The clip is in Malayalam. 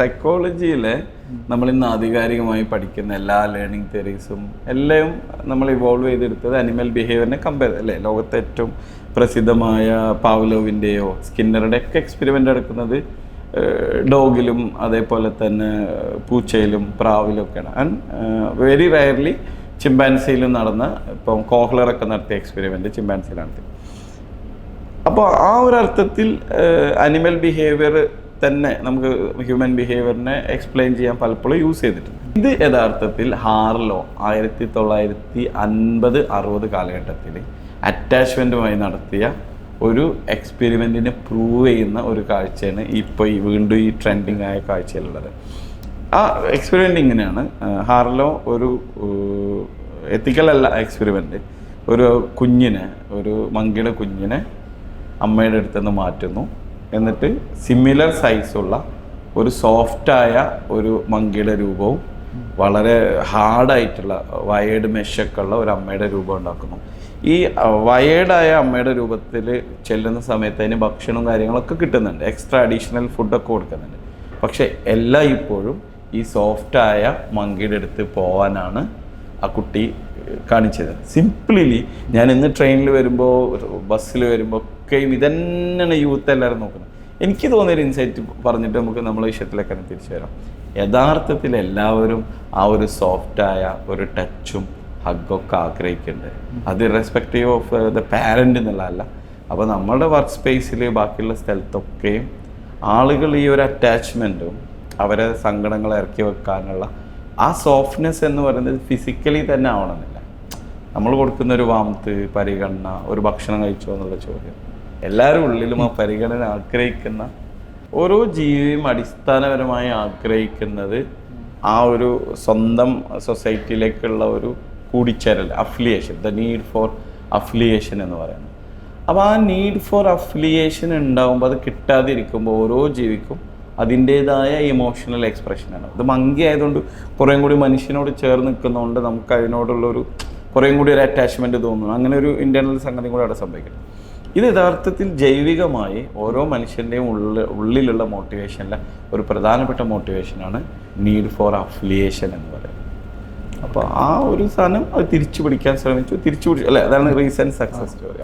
സൈക്കോളജിയിലെ നമ്മളിന്ന് ആധികാരികമായി പഠിക്കുന്ന എല്ലാ ലേണിംഗ് തിയറീസും എല്ലാം നമ്മൾ ഇവോൾവ് ചെയ്തെടുത്തത് അനിമൽ ബിഹേവിയറിനെ കമ്പയർ അല്ലേ. ലോകത്തെ ഏറ്റവും പ്രസിദ്ധമായ പാവ്ലോവിൻ്റെയോ സ്കിന്നറുടെ ഒക്കെ എക്സ്പെരിമെൻ്റ് എടുക്കുന്നത് ഡോഗിലും അതേപോലെ തന്നെ പൂച്ചയിലും പ്രാവിലും ഒക്കെയാണ്. ആൻഡ് വെരി റയർലി ചിമ്പാൻസിയിലും നടന്ന ഇപ്പം കോഹ്ലറൊക്കെ നടത്തിയ എക്സ്പെരിമെൻ്റ് ചിമ്പാൻസിയിൽ നടത്തി. അപ്പോൾ ആ ഒരു അർത്ഥത്തിൽ അനിമൽ ബിഹേവിയർ തന്നെ നമുക്ക് ഹ്യൂമൻ ബിഹേവിയറിനെ എക്സ്പ്ലെയിൻ ചെയ്യാൻ പലപ്പോഴും യൂസ് ചെയ്തിട്ടുണ്ട്. ഇത് യഥാർത്ഥത്തിൽ ഹാർലോ 1950-60 കാലഘട്ടത്തിൽ അറ്റാച്ച്മെൻറ്റുമായി നടത്തിയ ഒരു എക്സ്പെരിമെൻറ്റിനെ പ്രൂവ് ചെയ്യുന്ന ഒരു കാഴ്ചയാണ് ഇപ്പോൾ വീണ്ടും ഈ ട്രെൻഡിങ് ആയ കാഴ്ചയിലുള്ളത്. ആ എക്സ്പെരിമെൻ്റ് ഇങ്ങനെയാണ്. ഹാർലോ ഒരു എത്തിക്കൽ അല്ല എക്സ്പെരിമെൻ്റ്, ഒരു കുഞ്ഞിനെ, ഒരു മങ്കിയുടെ കുഞ്ഞിനെ അമ്മയുടെ അടുത്തുനിന്ന് മാറ്റുന്നു. എന്നിട്ട് സിമിലർ സൈസുള്ള ഒരു സോഫ്റ്റായ ഒരു മങ്കിയുടെ രൂപവും വളരെ ഹാർഡായിട്ടുള്ള വയേർഡ് മെഷൊക്കെ ഉള്ള ഒരു അമ്മയുടെ രൂപം ഉണ്ടാക്കുന്നു. ഈ വയേർഡായ അമ്മയുടെ രൂപത്തിൽ ചെല്ലുന്ന സമയത്ത് അതിന് ഭക്ഷണവും കാര്യങ്ങളൊക്കെ കിട്ടുന്നുണ്ട്, എക്സ്ട്രാ അഡീഷണൽ ഫുഡൊക്കെ കൊടുക്കുന്നുണ്ട്. പക്ഷെ എല്ലാം ഇപ്പോഴും ഈ സോഫ്റ്റായ മങ്കിയുടെ അടുത്ത് പോകാനാണ് ആ കുട്ടി കാണിച്ചത്. സിംപ്ലിലി ഞാൻ ഇന്ന് ട്രെയിനിൽ വരുമ്പോൾ ബസ്സിൽ വരുമ്പോൾ ഒക്കെയും ഇതന്നെയാണ് യൂത്ത് എല്ലാവരും നോക്കുന്നത്. എനിക്ക് തോന്നിയൊരു ഇൻസൈറ്റ് പറഞ്ഞിട്ട് നമുക്ക് നമ്മളെ വിഷയത്തിലേക്ക് തന്നെ തിരിച്ചു വരാം. യഥാർത്ഥത്തിൽ എല്ലാവരും ആ ഒരു സോഫ്റ്റായ ഒരു ടച്ചും ഹഗ്ഗൊക്കെ ആഗ്രഹിക്കുന്നുണ്ട്. അത് ഇറസ്പെക്റ്റീവ് ഓഫ് ദ പാരൻ്റ് എന്നുള്ളതല്ല. അപ്പോൾ നമ്മളുടെ വർക്ക് സ്പേസിൽ ബാക്കിയുള്ള സ്ഥലത്തൊക്കെയും ആളുകൾ ഈ ഒരു അറ്റാച്ച്മെൻറ്റും അവരെ സങ്കടങ്ങൾ ഇറക്കി വെക്കാനുള്ള ആ സോഫ്റ്റ്നെസ് എന്ന് പറയുന്നത് ഫിസിക്കലി തന്നെ ആവണമെന്നില്ല. നമ്മൾ കൊടുക്കുന്ന ഒരു വാമത്ത്, പരിഗണന, ഒരു ഭക്ഷണം കഴിച്ചോ എന്നുള്ള ചോദ്യം, എല്ലാവരും ഉള്ളിലും ആ പരിഗണന ആഗ്രഹിക്കുന്ന ഓരോ ജീവിയും അടിസ്ഥാനപരമായി ആഗ്രഹിക്കുന്നത് ആ ഒരു സ്വന്തം സൊസൈറ്റിയിലേക്കുള്ള ഒരു കൂടിച്ചേരൽ, affiliation, the need for affiliation എന്ന് പറയുന്നത്. അപ്പോൾ ആ നീഡ് ഫോർ അഫിലിയേഷൻ ഉണ്ടാകുമ്പോൾ അത് കിട്ടാതിരിക്കുമ്പോൾ ഓരോ ജീവിക്കും അതിൻ്റേതായ ഇമോഷണൽ എക്സ്പ്രഷനാണ്. ഇത് മങ്കി ആയതുകൊണ്ട് കുറേ കൂടി മനുഷ്യനോട് ചേർന്ന് നിൽക്കുന്നതുകൊണ്ട് നമുക്ക് അതിനോടുള്ളൊരു കുറേയും കൂടി ഒരു അറ്റാച്ച്മെൻറ്റ് തോന്നുന്നു. അങ്ങനെ ഒരു ഇൻറ്റേർണൽ സംഗതി കൂടെ അവിടെ സംഭവിക്കണം. ഇത് യഥാർത്ഥത്തിൽ ജൈവികമായി ഓരോ മനുഷ്യൻ്റെയും ഉള്ളിലുള്ള മോട്ടിവേഷനിലെ ഒരു പ്രധാനപ്പെട്ട മോട്ടിവേഷനാണ് നീഡ് ഫോർ അഫിലിയേഷൻ എന്ന് പറയുന്നത്. അപ്പോൾ ആ ഒരു സാധനം അത് തിരിച്ചു പിടിക്കാൻ ശ്രമിച്ചു, തിരിച്ചു പിടിച്ചു അല്ലേ. അതാണ് റീസെൻറ്റ് സക്സസ് സ്റ്റോറി.